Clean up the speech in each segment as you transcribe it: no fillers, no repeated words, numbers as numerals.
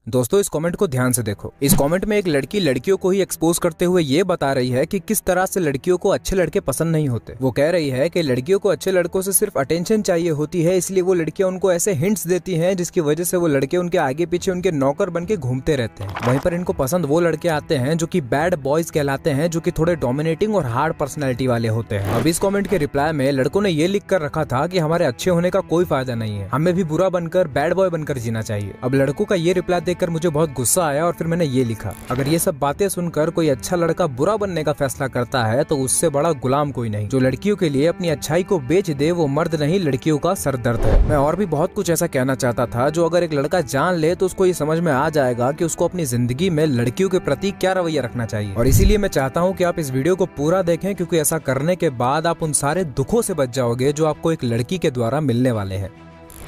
दोस्तों इस कमेंट को ध्यान से देखो। इस कमेंट में एक लड़की लड़कियों को ही एक्सपोज करते हुए ये बता रही है कि किस तरह से लड़कियों को अच्छे लड़के पसंद नहीं होते। वो कह रही है कि लड़कियों को अच्छे लड़कों से सिर्फ अटेंशन चाहिए होती है, इसलिए वो लड़कियां उनको ऐसे हिंट्स देती हैं जिसकी वजह से वो लड़के उनके आगे पीछे उनके नौकर बन के घूमते रहते हैं। वहीं पर इनको पसंद वो लड़के आते हैं जो कि बैड बॉयज कहलाते हैं, जो कि थोड़े डोमिनेटिंग और हार्ड पर्सनैलिटी वाले होते हैं। अब इस कमेंट के रिप्लाई में लड़कों ने ये लिख कर रखा था कि हमारे अच्छे होने का कोई फायदा नहीं है, हमें भी बुरा बनकर बैड बॉय बनकर जीना चाहिए। अब लड़कों का ये रिप्लाई देखकर मुझे बहुत गुस्सा आया और फिर मैंने ये लिखा, अगर ये सब बातें सुनकर कोई अच्छा लड़का बुरा बनने का फैसला करता है तो उससे बड़ा गुलाम कोई नहीं। जो लड़कियों के लिए अपनी अच्छाई को बेच दे वो मर्द नहीं, लड़कियों का सरदर्द है। मैं और भी बहुत कुछ ऐसा कहना चाहता था जो अगर एक लड़का जान ले तो उसको ये समझ में आ जाएगा कि उसको अपनी जिंदगी में लड़कियों के प्रति क्या रवैया रखना चाहिए। और इसीलिए मैं चाहता हूँ कि आप इस वीडियो को पूरा देखें, क्योंकि ऐसा करने के बाद आप उन सारे दुखों से बच जाओगे जो आपको एक लड़की के द्वारा मिलने वाले हैं।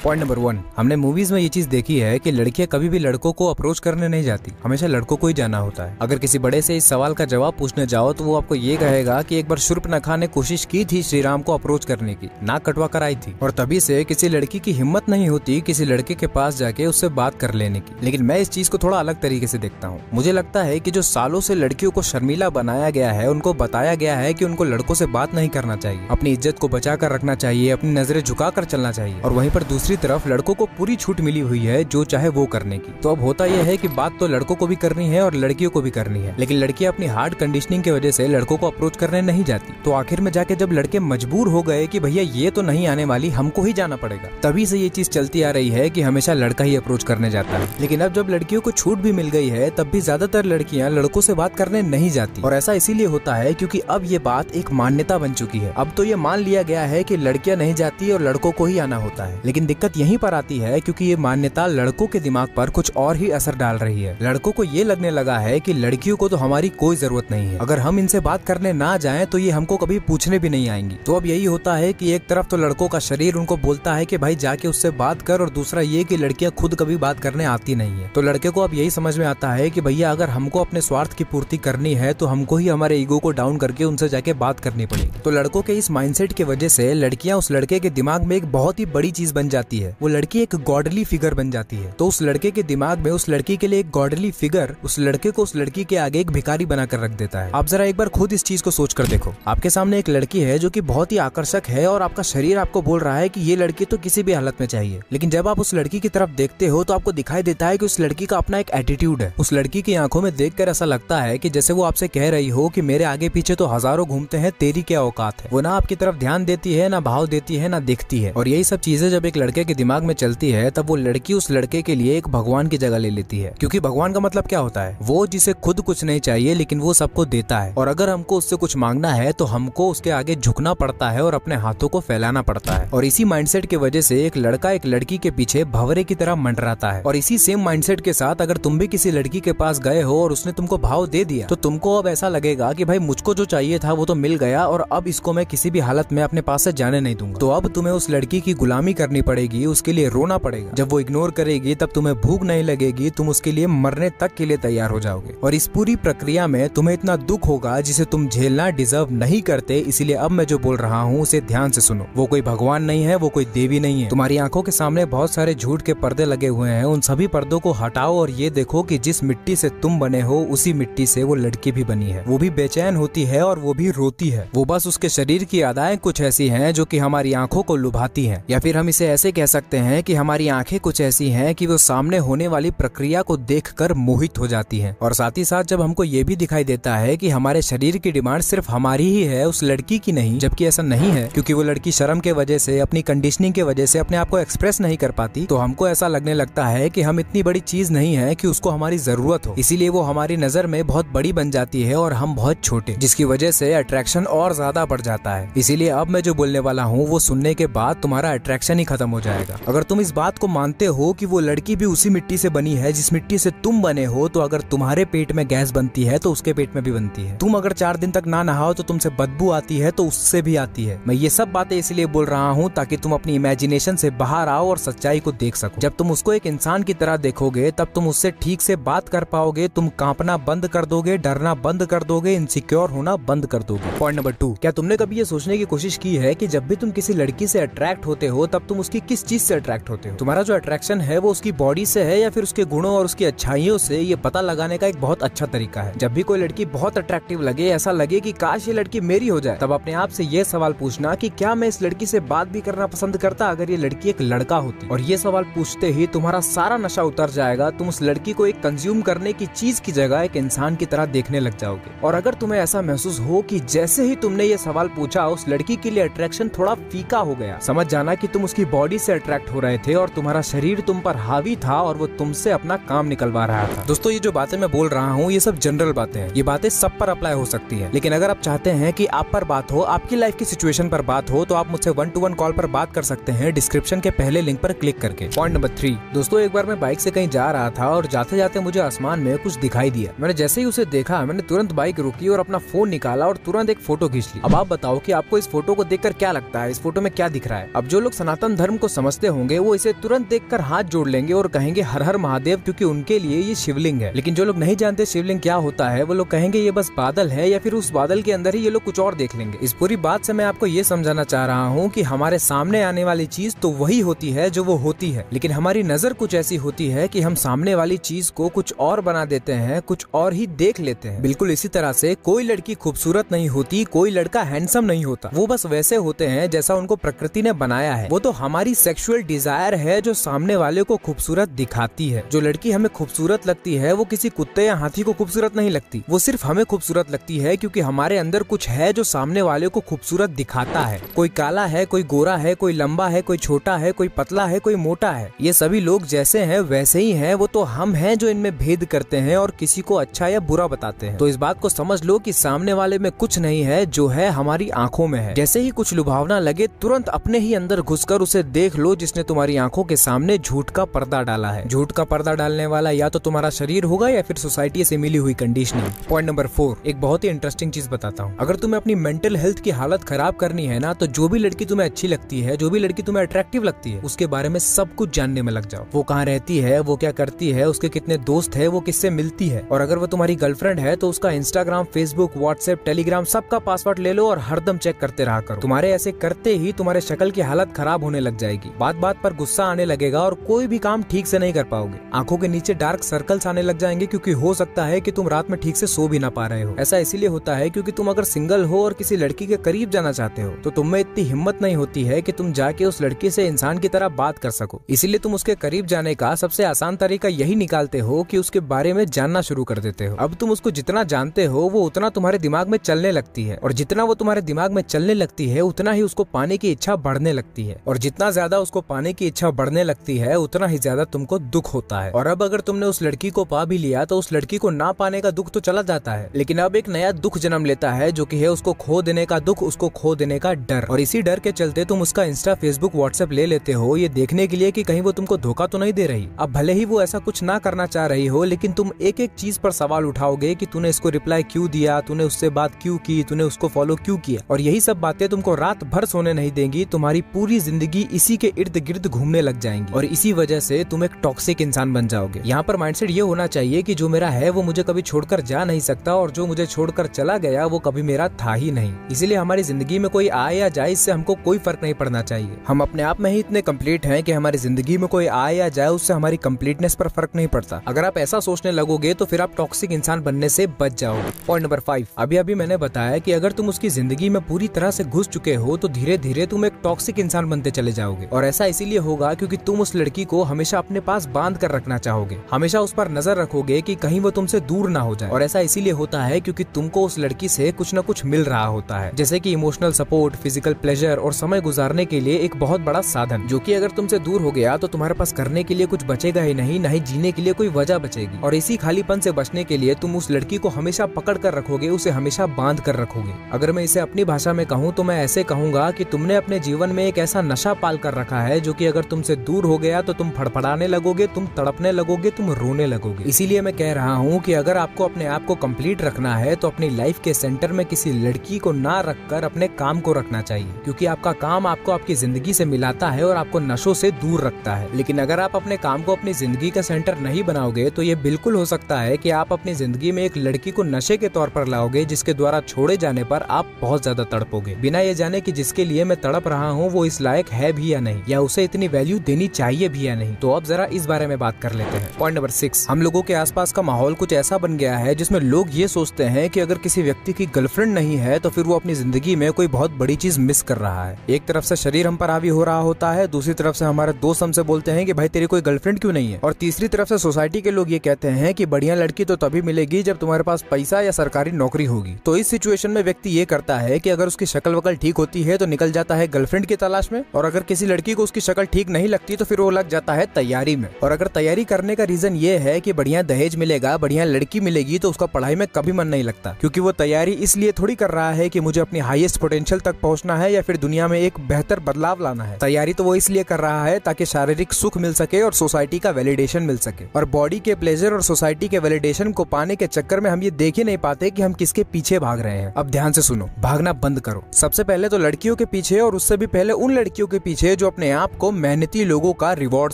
पॉइंट नंबर 1, हमने मूवीज में ये चीज देखी है कि लड़कियां कभी भी लड़कों को अप्रोच करने नहीं जाती, हमेशा लड़कों को ही जाना होता है। अगर किसी बड़े से इस सवाल का जवाब पूछने जाओ तो वो आपको ये कहेगा कि एक बार शूर्पणखा ने कोशिश की थी श्री राम को अप्रोच करने की, नाक कटवा कर आई थी, और तभी से किसी लड़की की हिम्मत नहीं होती किसी लड़के के पास जाके उससे बात कर लेने की। लेकिन मैं इस चीज को थोड़ा अलग तरीके से देखता हूँ। मुझे लगता है कि जो सालों से लड़कियों को शर्मीला बनाया गया है, उनको बताया गया है कि उनको लड़कों से बात नहीं करना चाहिए, अपनी इज्जत को बचा कर रखना चाहिए, अपनी नजरें झुका कर चलना चाहिए, और वहीं पर दूसरी तरफ लड़कों को पूरी छूट मिली हुई है जो चाहे वो करने की। तो अब होता यह है कि बात तो लड़कों को भी करनी है और लड़कियों को भी करनी है, लेकिन लड़कियां अपनी हार्ड कंडीशनिंग की वजह से लड़कों को अप्रोच करने नहीं जाती। तो आखिर में जाके जब लड़के मजबूर हो गए कि भैया ये तो नहीं आने वाली, हमको ही जाना पड़ेगा, तभी से ये चीज चलती आ रही है कि हमेशा लड़का ही अप्रोच करने जाता है। लेकिन अब जब लड़कियों को छूट भी मिल गई है तब भी ज्यादातर लड़कियां लड़कों से बात करने नहीं जाती, और ऐसा इसीलिए होता है क्योंकि अब ये बात एक मान्यता बन चुकी है। अब तो ये मान लिया गया है कि लड़कियां नहीं जाती और लड़कों को ही आना होता है। लेकिन दिक्कत यहीं पर आती है क्योंकि ये मान्यता लड़कों के दिमाग पर कुछ और ही असर डाल रही है। लड़कों को ये लगने लगा है कि लड़कियों को तो हमारी कोई जरूरत नहीं है, अगर हम इनसे बात करने ना जाएं तो ये हमको कभी पूछने भी नहीं आएंगी। तो अब यही होता है कि एक तरफ तो लड़कों का शरीर उनको बोलता है कि भाई जाके उससे बात कर, और दूसरा ये कि लड़कियां खुद कभी बात करने आती नहीं है। तो लड़के को अब यही समझ में आता है कि भैया अगर हमको अपने स्वार्थ की पूर्ति करनी है तो हमको ही हमारे ईगो को डाउन करके उनसे जाके बात करनी पड़ेगी। तो लड़कों के इस माइंडसेट की वजह से लड़कियां उस लड़के के दिमाग में एक बहुत ही बड़ी चीज बन जाती है, वो लड़की एक गॉडली फिगर बन जाती है। तो उस लड़के के दिमाग में उस लड़की के लिए एक गॉडली फिगर उस लड़के को उस लड़की के आगे एक भिखारी बनाकर रख देता है। आप जरा एक बार खुद इस चीज को सोच कर देखो। आपके सामने एक लड़की है जो कि बहुत ही आकर्षक है और आपका शरीर आपको बोल रहा है कि ये लड़की तो किसी भी हालत में चाहिए, लेकिन जब आप उस लड़की की तरफ देखते हो तो आपको दिखाई देता है कि उस लड़की का अपना एक एटीट्यूड है। उस लड़की की आंखों में देखकर ऐसा लगता है कि जैसे वो आपसे कह रही हो कि मेरे आगे पीछे तो हजारों घूमते हैं, तेरी क्या औकात है। वो ना आपकी तरफ ध्यान देती है, ना भाव देती है, ना देखती है। और यही सब चीजें जब एक लड़के के दिमाग में चलती है तब वो लड़की उस लड़के के लिए एक भगवान की जगह ले लेती है। क्योंकि भगवान का मतलब क्या होता है, वो जिसे खुद कुछ नहीं चाहिए लेकिन वो सबको देता है, और अगर हमको उससे कुछ मांगना है तो हमको उसके आगे झुकना पड़ता है और अपने हाथों को फैलाना पड़ता है। और इसी माइंडसेट की वजह से एक लड़का एक लड़की के पीछे भंवरे की तरह मंडराता है। और इसी सेम माइंडसेट के साथ अगर तुम भी किसी लड़की के पास गए हो और उसने तुमको भाव दे दिया तो तुमको अब ऐसा लगेगा कि भाई मुझको जो चाहिए था वो तो मिल गया और अब इसको मैं किसी भी हालत में अपने पास से जाने नहीं दूंगा। तो अब तुम्हें उस लड़की की गुलामी करनी पड़ेगी, उसके लिए रोना पड़ेगा। जब वो इग्नोर करेगी तब तुम्हें भूख नहीं लगेगी, तुम उसके लिए मरने तक के लिए तैयार हो जाओगे। और इस पूरी प्रक्रिया में तुम्हें इतना दुख होगा जिसे तुम झेलना डिजर्व नहीं करते। इसीलिए अब मैं जो बोल रहा हूँ उसे ध्यान से सुनो। वो कोई भगवान नहीं है, वो कोई देवी नहीं है। तुम्हारी आंखों के सामने बहुत सारे झूठ के पर्दे लगे हुए हैं, उन सभी पर्दों को हटाओ और ये देखो कि जिस मिट्टी से तुम बने हो उसी मिट्टी से वो लड़की भी बनी है। वो भी बेचैन होती है और वो भी रोती है। वो बस उसके शरीर की अदाएं कुछ ऐसी हैं जो कि हमारी आंखों को लुभाती हैं, या फिर हम इसे ऐसे कह सकते हैं कि हमारी आंखें कुछ ऐसी हैं कि वो सामने होने वाली प्रक्रिया को देखकर मोहित हो जाती हैं। और साथ ही साथ जब हमको ये भी दिखाई देता है कि हमारे शरीर की डिमांड सिर्फ हमारी ही है, उस लड़की की नहीं, जबकि ऐसा नहीं है, क्योंकि वो लड़की शर्म के वजह से, अपनी कंडीशनिंग के वजह से अपने आप को एक्सप्रेस नहीं कर पाती, तो हमको ऐसा लगने लगता है कि हम इतनी बड़ी चीज नहीं है कि उसको हमारी जरूरत हो। इसीलिए वो हमारी नजर में बहुत बड़ी बन जाती है और हम बहुत छोटे, जिसकी वजह से अट्रैक्शन और ज्यादा बढ़ जाता है। इसीलिए अब मैं जो बोलने वाला हूँ वो सुनने के बाद तुम्हारा अट्रैक्शन ही खत्म हो जाएगा। अगर तुम इस बात को मानते हो कि वो लड़की भी उसी मिट्टी से बनी है जिस मिट्टी से तुम बने हो, तो अगर तुम्हारे पेट में गैस बनती है तो उसके पेट में भी बनती है। तुम अगर 4 दिन तक ना नहाओ तो तुमसे बदबू आती है तो उससे भी आती है। मैं ये सब बातें इसलिए बोल रहा हूँ ताकि तुम अपनी इमेजिनेशन से बाहर आओ और सच्चाई को देख सको। जब तुम उसको एक इंसान की तरह देखोगे तब तुम उससे ठीक से बात कर पाओगे, तुम कांपना बंद कर दोगे, डरना बंद कर दोगे, इनसिक्योर होना बंद कर दोगे। पॉइंट नंबर 2, क्या तुमने कभी ये सोचने की कोशिश की है कि जब भी तुम किसी लड़की से अट्रैक्ट होते हो तब तुम उसकी किस किस चीज से अट्रैक्ट होते हो। तुम्हारा जो अट्रैक्शन है वो उसकी बॉडी से है या फिर उसके गुणों और उसकी अच्छाइयों से, ये पता लगाने का एक बहुत अच्छा तरीका है। जब भी कोई लड़की बहुत अट्रैक्टिव लगे, ऐसा लगे कि काश ये लड़की मेरी हो जाए, तब अपने आप से ये सवाल पूछना कि क्या मैं इस लड़की से बात भी करना पसंद करता अगर ये लड़की एक लड़का होती। और ये सवाल पूछते ही तुम्हारा सारा नशा उतर जाएगा। तुम उस लड़की को एक कंज्यूम करने की चीज की जगह एक इंसान की तरह देखने लग जाओगे। और अगर तुम्हें ऐसा महसूस हो कि जैसे ही तुमने ये सवाल पूछा उस लड़की के लिए अट्रैक्शन थोड़ा फीका हो गया, समझ जाना कि तुम उसकी बॉडी से अट्रैक्ट हो रहे थे और तुम्हारा शरीर तुम पर हावी था और वो तुमसे अपना काम निकलवा रहा था। दोस्तों, ये जो बातें मैं बोल रहा हूँ ये सब जनरल बातें हैं, ये बातें सब पर अप्लाई हो सकती है। लेकिन अगर आप चाहते हैं कि आप पर बात हो, आपकी लाइफ की सिचुएशन पर बात हो, तो आप मुझसे 1-to-1 कॉल पर बात कर सकते हैं डिस्क्रिप्शन के पहले लिंक पर क्लिक करके। पॉइंट नंबर 3, दोस्तों, एक बार मैं बाइक से कहीं जा रहा था और जाते जाते मुझे आसमान में कुछ दिखाई दिया। मैंने जैसे ही उसे देखा, मैंने तुरंत बाइक रोकी और अपना फोन निकाला और तुरंत एक फोटो खींच ली। अब आप बताओ कि आपको इस फोटो को देखकर क्या लगता है, इस फोटो में क्या दिख रहा है। अब जो लोग सनातन धर्म को समझते होंगे वो इसे तुरंत देखकर हाथ जोड़ लेंगे और कहेंगे हर हर महादेव, क्योंकि उनके लिए ये शिवलिंग है। लेकिन जो लोग नहीं जानते शिवलिंग क्या होता है, वो लोग कहेंगे ये बस बादल है, या फिर उस बादल के अंदर ही ये लोग कुछ और देख लेंगे। इस पूरी बात से मैं आपको ये समझाना चाह रहा हूँ कि हमारे सामने आने वाली चीज तो वही होती है जो वो होती है, लेकिन हमारी नजर कुछ ऐसी होती है कि हम सामने वाली चीज को कुछ और बना देते हैं, कुछ और ही देख लेते हैं। बिल्कुल इसी तरह से कोई लड़की खूबसूरत नहीं होती, कोई लड़का हैंडसम नहीं होता, वो बस वैसे होते हैं जैसा उनको प्रकृति ने बनाया है। वो तो हमारी सेक्सुअल डिजायर है जो सामने वाले को खूबसूरत दिखाती है। जो लड़की हमें खूबसूरत लगती है वो किसी कुत्ते या हाथी को खूबसूरत नहीं लगती, वो सिर्फ हमें खूबसूरत लगती है क्योंकि हमारे अंदर कुछ है जो सामने वाले को खूबसूरत दिखाता है। कोई काला है, कोई गोरा है, कोई लंबा है, कोई छोटा है, कोई पतला है, कोई मोटा है। ये सभी लोग जैसे हैं वैसे ही हैं, वो तो हम हैं जो इनमें भेद करते हैं और किसी को अच्छा या बुरा बताते हैं। तो इस बात को समझ लो कि सामने वाले में कुछ नहीं है, जो है हमारी आंखों में है। जैसे ही कुछ लुभावना लगे तुरंत अपने ही अंदर घुसकर उसे देख लो जिसने तुम्हारी आंखों के सामने झूठ का पर्दा डाला है। झूठ का पर्दा डालने वाला या तो तुम्हारा शरीर होगा या फिर सोसाइटी से मिली हुई कंडीशनिंग। पॉइंट नंबर 4, एक बहुत ही इंटरेस्टिंग चीज बताता हूँ। अगर तुम्हें अपनी मेंटल हेल्थ की हालत खराब करनी है ना, तो जो भी लड़की तुम्हें अच्छी लगती है, जो भी लड़की तुम्हें अट्रैक्टिव लगती है, उसके बारे में सब कुछ जानने में लग जाओ। वो कहाँ रहती है, वो क्या करती है, उसके कितने दोस्त है, वो किससे मिलती है, और अगर वो तुम्हारी गर्लफ्रेंड है तो उसका इंस्टाग्राम, फेसबुक, व्हाट्सएप, टेलीग्राम सबका पासवर्ड ले लो और हरदम चेक करते रहा करो। तुम्हारे ऐसे करते ही तुम्हारे शक्ल की हालत खराब होने लग जाएगी, बात बात पर गुस्सा आने लगेगा और कोई भी काम ठीक से नहीं कर पाओगे। आंखों के नीचे डार्क सर्कल्स आने लग जाएंगे क्योंकि हो सकता है कि तुम रात में ठीक से सो भी ना पा रहे हो। ऐसा इसीलिए होता है क्योंकि तुम अगर सिंगल हो और किसी लड़की के करीब जाना चाहते हो तो तुम में इतनी हिम्मत नहीं होती है कि तुम जाके उस लड़की से इंसान की तरह बात कर सको। इसीलिए तुम उसके करीब जाने का सबसे आसान तरीका यही निकालते हो कि उसके बारे में जानना शुरू कर देते हो। अब तुम उसको जितना जानते हो वो उतना तुम्हारे दिमाग में चलने लगती है, और जितना वो तुम्हारे दिमाग में चलने लगती है उतना ही उसको पाने की इच्छा बढ़ने लगती है, और जितना ज्यादा उसको पाने की इच्छा बढ़ने लगती है उतना ही ज्यादा तुमको दुख होता है। और अब अगर तुमने उस लड़की को पा भी लिया तो उस लड़की को ना पाने का दुख तो चला जाता है, लेकिन अब एक नया दुख जन्म लेता है जो कि है उसको खो देने का दुख, उसको खो देने का डर। और इसी डर के चलते तुम उसका इंस्टा, फेसबुक, व्हाट्सएप ले लेते हो ये देखने के लिए कि कहीं वो तुमको धोखा तो नहीं दे रही। अब भले ही वो ऐसा कुछ ना करना चाह रही हो, लेकिन तुम एक एक चीज पर सवाल उठाओगे कि तूने इसको रिप्लाई क्यों दिया, तूने उससे बात क्यों की, तूने उसको फॉलो क्यों किया। और यही सब बातें तुमको रात भर सोने नहीं देंगी, तुम्हारी पूरी जिंदगी इसी के इर्द गिर्द घूमने लग जाएंगी और इसी वजह से तुम एक टॉक्सिक इंसान बन जाओगे। यहाँ पर माइंडसेट ये होना चाहिए कि जो मेरा है वो मुझे कभी छोड़कर जा नहीं सकता, और जो मुझे छोड़कर चला गया वो कभी मेरा था ही नहीं। इसीलिए हमारी जिंदगी में कोई आए या जाए इससे हमको कोई फर्क नहीं पड़ना चाहिए। हम अपने आप में ही इतने कंप्लीट हैं कि हमारी जिंदगी में कोई आए या जाए उससे हमारी कंप्लीटनेस पर फर्क नहीं पड़ता। अगर आप ऐसा सोचने लगोगे तो फिर आप टॉक्सिक इंसान बनने से बच जाओगे। पॉइंट नंबर 5, अभी मैंने बताया कि अगर तुम उसकी जिंदगी में पूरी तरह से घुस चुके हो तो धीरे धीरे तुम एक टॉक्सिक इंसान बनते चले जाओगे। और ऐसा इसीलिए होगा क्योंकि तुम उस लड़की को हमेशा अपने पास बांध कर रखना चाहोगे, हमेशा उस पर नजर रखोगे कि कहीं वो तुमसे दूर ना हो जाए। और ऐसा इसीलिए होता है क्योंकि तुमको उस लड़की से कुछ न कुछ मिल रहा होता है, जैसे कि इमोशनल सपोर्ट, फिजिकल प्लेजर और समय गुजारने के लिए एक बहुत बड़ा साधन, जो कि अगर तुमसे दूर हो गया तो तुम्हारे पास करने के लिए कुछ बचेगा ही नहीं, न ही जीने के लिए कोई वजह बचेगी। और इसी खालीपन से बचने के लिए तुम उस लड़की को हमेशा पकड़ कर रखोगे, उसे हमेशा बांध कर रखोगे। अगर मैं इसे अपनी भाषा में कहूँ तो मैं ऐसे कहूंगा कि तुमने अपने जीवन में एक ऐसा नशा पाल कर रखा है जो कि अगर तुमसे दूर हो गया तो तुम फड़फड़ाने लगोगे, तुम तड़पने लगोगे, तुम रोने लगोगे। इसीलिए मैं कह रहा हूँ कि अगर आपको अपने आप को कंप्लीट रखना है तो अपनी लाइफ के सेंटर में किसी लड़की को ना रखकर अपने काम को रखना चाहिए, क्योंकि आपका काम आपको आपकी जिंदगी से मिलाता है और आपको नशों से दूर रखता है। लेकिन अगर आप अपने काम को अपनी जिंदगी का सेंटर नहीं बनाओगे तो ये बिल्कुल हो सकता है कि आप अपनी जिंदगी में एक लड़की को नशे के तौर पर लाओगे, जिसके द्वारा छोड़े जाने पर आप बहुत ज्यादा तड़पोगे, बिना ये जाने कि जिसके लिए मैं तड़प रहा हूँ वो इस लायक है भी या नहीं, या उसे इतनी वैल्यू देनी चाहिए भी या नहीं। तो अब जरा इस बारे में बात कर लेते हैं। पॉइंट नंबर 6, हम लोगों के आसपास का माहौल कुछ ऐसा बन गया है जिसमें लोग ये सोचते हैं कि अगर किसी व्यक्ति की गर्लफ्रेंड नहीं है तो फिर वो अपनी जिंदगी में कोई बहुत बड़ी चीज मिस कर रहा है। एक तरफ से शरीर हम पर हावी हो रहा होता है, दूसरी तरफ से हमारे दोस्त हमसे बोलते हैं कि भाई तेरी कोई गर्लफ्रेंड क्यों नहीं है, और तीसरी तरफ से सोसाइटी के लोग ये कहते हैं कि बढ़िया लड़की तो तभी मिलेगी जब तुम्हारे पास पैसा या सरकारी नौकरी होगी। तो इस सिचुएशन में व्यक्ति ये करता है कि अगर उसकी शक्ल वकल ठीक होती है तो निकल जाता है गर्लफ्रेंड की तलाश में, और अगर किसी लड़की को उसकी शक्ल ठीक नहीं लगती तो फिर वो लग जाता है तैयारी में। और अगर तैयारी करने का रीजन ये है कि बढ़िया दहेज मिलेगा, बढ़िया लड़की मिलेगी, तो उसका पढ़ाई में कभी मन नहीं लगता, क्योंकि वो तैयारी इसलिए थोड़ी कर रहा है कि मुझे अपनी हाईएस्ट पोटेंशियल तक पहुंचना है या फिर दुनिया में एक बेहतर बदलाव लाना है। तैयारी तो वो इसलिए कर रहा है ताकि शारीरिक सुख मिल सके और सोसाइटी का वैलिडेशन मिल सके। और बॉडी के प्लेजर और सोसाइटी के वैलिडेशन को पाने के चक्कर में हम ये देख ही नहीं पाते कि हम किसके पीछे भाग रहे हैं। अब ध्यान से सुनो, भागना बंद करो। सबसे पहले तो लड़कियों के पीछे, और उससे भी पहले उन लड़कियों के पीछे जो अपने आप को मेहनती लोगों का रिवॉर्ड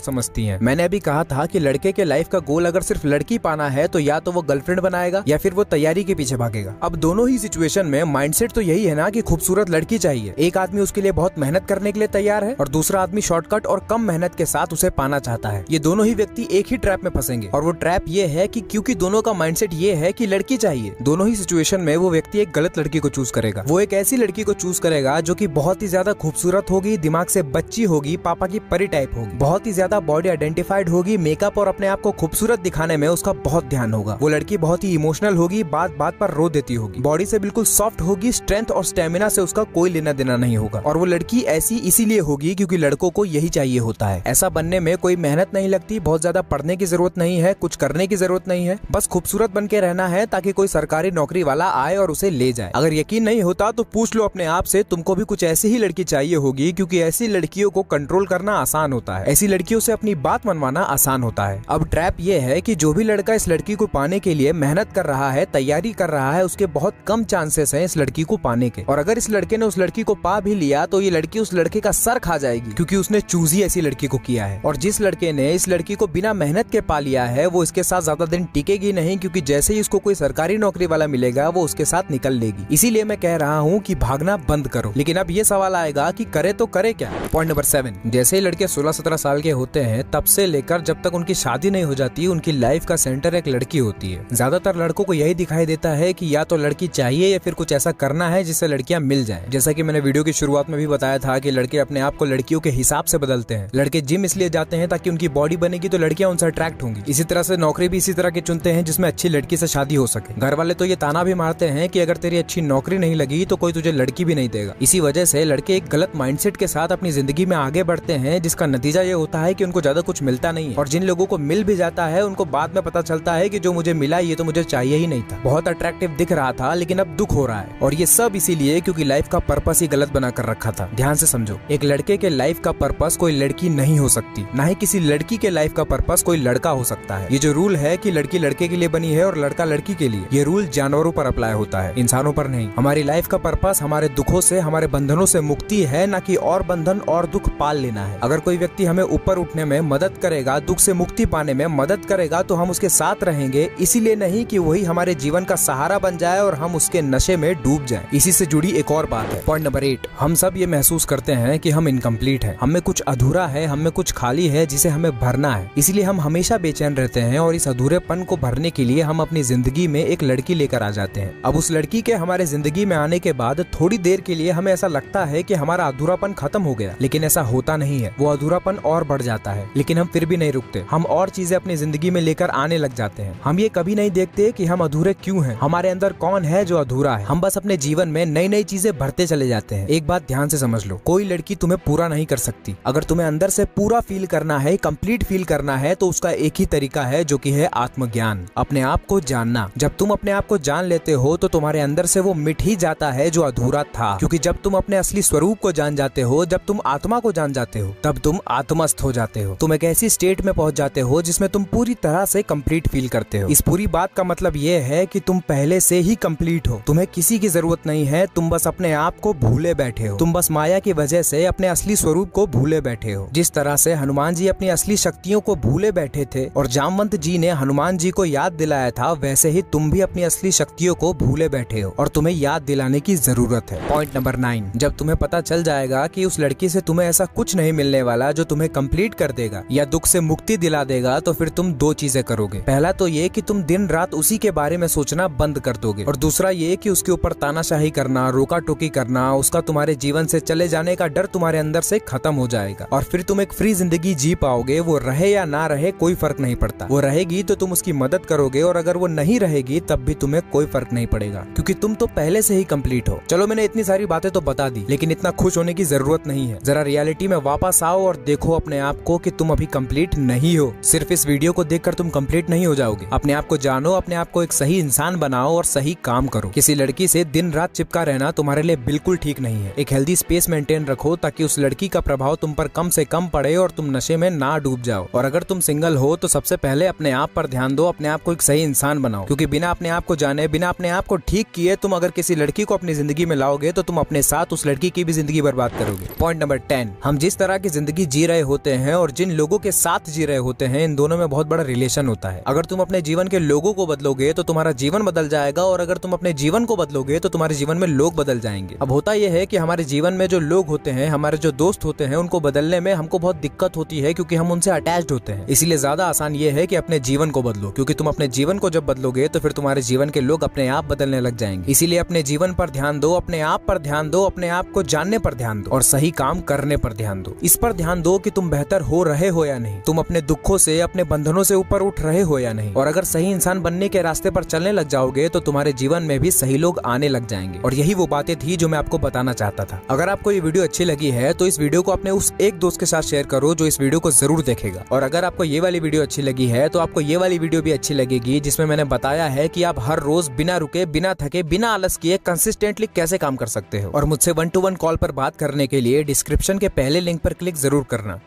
समझती हैं। मैंने अभी कहा था कि लड़के के लाइफ का गोल अगर सिर्फ लड़की पाना है तो या तो वो गर्लफ्रेंड बनाएगा या फिर वो तैयारी के पीछे भागेगा। अब दोनों ही सिचुएशन में माइंडसेट तो यही है ना कि खूबसूरत लड़की चाहिए। एक आदमी उसके लिए बहुत मेहनत करने के लिए तैयार है और दूसरा आदमी शॉर्टकट और कम मेहनत के साथ उसे पाना चाहता है। ये दोनों ही व्यक्ति एक ही ट्रैप में फंसेंगे, और वो ट्रैप ये है कि क्योंकि दोनों का माइंडसेट ये है कि लड़की चाहिए, दोनों ही सिचुएशन में वो व्यक्ति एक गलत लड़की को चूज करेगा। वो एक ऐसी लड़की को चूज करेगा जो कि बहुत ही ज्यादा खूबसूरत होगी, दिमाग से बच्ची होगी, पापा की परी टाइप होगी, बहुत ही ज्यादा बॉडी आइडेंटिफाइड होगी, मेकअप और अपने आप को खूबसूरत दिखाने में उसका बहुत ध्यान होगा। वो लड़की बहुत ही इमोशनल होगी, बात बात पर रो देती होगी, बॉडी से बिल्कुल सॉफ्ट होगी, स्ट्रेंथ और स्टेमिना से उसका कोई लेना देना नहीं होगा। और वो लड़की ऐसी इसीलिए होगी क्योंकि लड़कों को यही चाहिए होता है। ऐसा बनने में कोई मेहनत नहीं लगती, बहुत ज्यादा पढ़ने की जरूरत नहीं है, कुछ करने की जरूरत नहीं है, बस खूबसूरत बन के रहना है ताकि कोई सरकारी नौकरी वाला आए और उसे ले जाए। अगर यकीन नहीं होता तो पूछ लो अपने आप से, तुमको भी कुछ ऐसी ही लड़की चाहिए होगी, क्योंकि ऐसी लड़कियों को कंट्रोल करना आसान होता है, ऐसी लड़कियों से अपनी बात मनवाना आसान होता है। अब ट्रैप ये है कि जो भी लड़का इस लड़की को पाने के लिए मेहनत कर रहा है, तैयारी कर रहा है, उसके बहुत कम चांसेस हैं इस लड़की को पाने के। और अगर इस लड़के ने उस लड़की को पा भी लिया तो ये लड़की उस लड़के का सर खा जाएगी, क्योंकि उसने चूज ही ऐसी लड़की को किया है। और जिस लड़के ने इस लड़की को बिना मेहनत के पा लिया है वो इसके साथ ज्यादा दिन टिकेगी नहीं, क्योंकि जैसे ही उसको कोई सरकारी नौकरी वाला मिलेगा वो उसके साथ निकल लेगी। इसीलिए मैं कह रहा हूँ कि भागना बंद करो। लेकिन अब ये सवाल आएगा कि करे तो करे क्या। पॉइंट नंबर 7, जैसे ही लड़के 16-17 साल के होते हैं तब से लेकर जब तक उनकी शादी नहीं हो जाती, उनकी लाइफ का सेंटर एक लड़की होती है। ज्यादातर लड़कों को यही दिखाई देता है कि या तो लड़की चाहिए या फिर कुछ ऐसा करना है जिससे लड़कियां मिल जाएं। जैसा कि मैंने वीडियो की शुरुआत में भी बताया था कि लड़के अपने आप को लड़कियों के हिसाब से बदलते हैं। लड़के जिम इसलिए जाते हैं ताकि उनकी बॉडी बनेगी तो लड़कियां उनसे अट्रैक्ट होंगी। इसी तरह से नौकरी भी इसी तरह की चुनते हैं जिसमें अच्छी लड़की से शादी हो सके। घर वाले तो ये ताना भी मारते हैं कि अगर तेरी अच्छी नौकरी नहीं लगी तो कोई तुझे लड़की भी नहीं देगा। इसी वजह से लड़के एक गलत माइंडसेट के साथ अपनी जिंदगी में आगे बढ़ते हैं, जिसका नतीजा ये होता है कि उनको ज्यादा कुछ मिलता नहीं है। और जिन लोगों को मिल भी जाता है उनको बाद में पता चलता है कि जो मुझे मिला ये तो मुझे चाहिए ही नहीं था, बहुत अट्रैक्टिव दिख रहा था लेकिन अब दुख हो रहा है। और ये सब इसीलिए क्योंकि लाइफ का पर्पस ही गलत बना कर रखा था। ध्यान से समझो, एक लड़के के लाइफ का पर्पस कोई लड़की नहीं हो सकती, ना ही किसी लड़की के लाइफ का पर्पस कोई लड़का हो सकता है। ये जो रूल है कि लड़की लड़के के लिए बनी है और लड़का लड़की के लिए, ये रूल जानवरों पर अप्लाई होता है, इंसानों पर नहीं। हमारी लाइफ का पर्पस हमारे दुखों से, हमारे बंधनों से मुक्ति है, ना कि और बंधन और दुख पाल लेना है। अगर कोई व्यक्ति हमें ऊपर उठने में मदद करेगा, दुख से मुक्ति पाने में मदद करेगा तो हम उसके साथ रहेंगे, इसीलिए नहीं कि वही हमारे जीवन का सहारा बन जाए और हम उसके नशे में डूब जाएं। इसी से जुड़ी एक और बात है, पॉइंट नंबर 8, हम सब ये महसूस करते हैं कि हम इनकम्प्लीट हैं, हमें कुछ अधूरा है, हमें कुछ खाली है जिसे हमें भरना है। इसलिए हम हमेशा बेचैन रहते हैं और इस अधूरेपन को भरने के लिए हम अपनी जिंदगी में एक लड़की लेकर आ जाते हैं। अब उस लड़की के हमारे जिंदगी में आने के बाद थोड़ी देर के लिए हमें ऐसा लगता है कि हमारा अधूरापन खत्म हो गया, लेकिन ऐसा होता नहीं है। वो अधूरापन और बढ़ जाता है, लेकिन हम फिर भी नहीं रुकते। हम और चीजें अपनी जिंदगी में लेकर आने लग जाते हैं। हम ये कभी नहीं देखते कि हम अधूरे क्यों हैं, हमारे अंदर कौन है जो अधूरा है। हम बस अपने जीवन में नई नई चीजें भरते चले जाते हैं। एक बात ध्यान से समझ लो, कोई लड़की तुम्हें पूरा नहीं कर सकती। अगर तुम्हें अंदर से पूरा फील करना है, कंप्लीट फील करना है, तो उसका एक ही तरीका है जो कि है आत्मज्ञान, अपने आप को जानना। जब तुम अपने आप को जान लेते हो तो तुम्हारे अंदर से वो मिट ही जाता है जो अधूरा था, क्योंकि जब तुम अपने असली स्वरूप को जान जाते हो, जब तुम आत्मा को जान जाते हो, तब तुम आत्मस्थ हो जाते हो। तुम एक ऐसी स्टेट में पहुंच जाते हो जिसमें तुम पूरी तरह से कंप्लीट फील करते हो। इस पूरी बात का मतलब ये है कि तुम पहले से ही कंप्लीट हो, तुम्हें किसी की जरूरत नहीं है, तुम बस अपने आप को भूले बैठे हो। तुम बस माया की वजह से अपने असली स्वरूप को भूले बैठे हो। जिस तरह से हनुमान जी अपनी असली शक्तियों को भूले बैठे थे और जामवंत जी ने हनुमान जी को याद दिलाया था, वैसे ही तुम भी अपनी असली शक्तियों को भूले बैठे हो और तुम्हें याद दिलाने की जरूरत है। पॉइंट नंबर 9, जब तुम्हें पता चल जाएगा कि उस लड़की से तुम्हें ऐसा कुछ नहीं मिलने वाला जो तुम्हें कंप्लीट कर देगा या दुख से मुक्ति दिला देगा, तो फिर तुम दो चीजें करोगे। पहला तो ये कि तुम दिन रात उसी के बारे में सोचना बंद कर दोगे, और दूसरा ये कि उसके ऊपर तानाशाही करना, रोका टोकी करना, उसका तुम्हारे जीवन से चले जाने का डर तुम्हारे अंदर से खत्म हो जाएगा और फिर तुम एक फ्री जिंदगी जी पाओगे। वो रहे या ना रहे कोई फर्क नहीं पड़ता। वो रहेगी तो तुम उसकी मदद करोगे, और अगर वो नहीं रहेगी तब भी तुम्हें कोई फर्क नहीं पड़ेगा, क्योंकि तुम तो पहले से ही कंप्लीट हो। चलो, मैंने इतनी सारी बातें तो बता दी, लेकिन इतना खुश होने की जरूरत नहीं है। जरा रियलिटी में वापस आओ और देखो अपने आप को कि तुम अभी कंप्लीट नहीं हो। सिर्फ इस वीडियो को देखकर तुम कंप्लीट नहीं हो जाओगे। अपने आप को जानो, अपने आप को एक सही इंसान बनाओ और सही काम करो। किसी लड़की से दिन रात चिपका रहना तुम्हारे लिए बिल्कुल ठीक नहीं है। एक हेल्दी स्पेस मेंटेन रखो ताकि उस लड़की का प्रभाव तुम पर कम से कम पड़े और तुम नशे में ना डूब जाओ। और अगर तुम सिंगल हो तो सबसे पहले अपने आप पर ध्यान दो, अपने आप को एक सही इंसान बनाओ, क्योंकि बिना अपने आप को जाने, बिना अपने आप को ठीक किए तुम अगर किसी लड़की को अपनी जिंदगी में लाओगे तो तुम अपने साथ उस लड़की की भी जिंदगी बर्बाद करोगे। पॉइंट नंबर 10, हम जिस तरह की जिंदगी जी रहे होते हैं और जिन लोगों के साथ जी रहे होते हैं, इन दोनों में बहुत बड़ा रिलेशन होता है। अगर तुम अपने जीवन के लोगों को बदलोगे तो तुम्हारा जीवन बदल जाएगा, और अगर तुम अपने जीवन को बदलोगे तो तुम्हारे जीवन में लोग बदल जाएंगे। अब होता यह है कि हमारे जीवन में जो लोग होते हैं, हमारे जो दोस्त होते हैं, उनको बदलने में हमको बहुत दिक्कत होती है, क्योंकि हम उनसे अटैच्ड होते हैं। इसलिए ज्यादा आसान ये है कि अपने जीवन को बदलो, क्योंकि तुम अपने जीवन को जब बदलोगे तो फिर तुम्हारे जीवन के लोग अपने आप बदलने लग जाएंगे। इसीलिए अपने जीवन पर ध्यान दो, अपने आप पर ध्यान दो, अपने आप को जानने पर ध्यान दो और सही काम करने पर ध्यान दो। इस पर ध्यान दो कि तुम बेहतर हो रहे हो या नहीं, तुम अपने दुखों से, अपने बंधनों से ऊपर उठ रहे हो या नहीं। और अगर सही इंसान बनने के रास्ते पर चलने लग जाओगे तो तुम्हारे जीवन में भी सही लोग आने लग जाएंगे। और यही वो बातें थी जो मैं आपको बताना चाहता था। अगर आपको ये वीडियो अच्छी लगी है तो इस वीडियो को अपने उस एक दोस्त के साथ शेयर करो जो इस वीडियो को जरूर देखेगा। और अगर आपको ये वाली वीडियो अच्छी लगी है तो आपको ये वाली वीडियो भी अच्छी लगेगी, जिसमें मैंने बताया है कि आप हर रोज बिना रुके, बिना थके, बिना आलस किए कंसिस्टेंटली कैसे काम कर सकते हो। और मुझसे 1-to-1 कॉल पर बात करने के लिए डिस्क्रिप्शन के पहले लिंक पर क्लिक जरूर करना।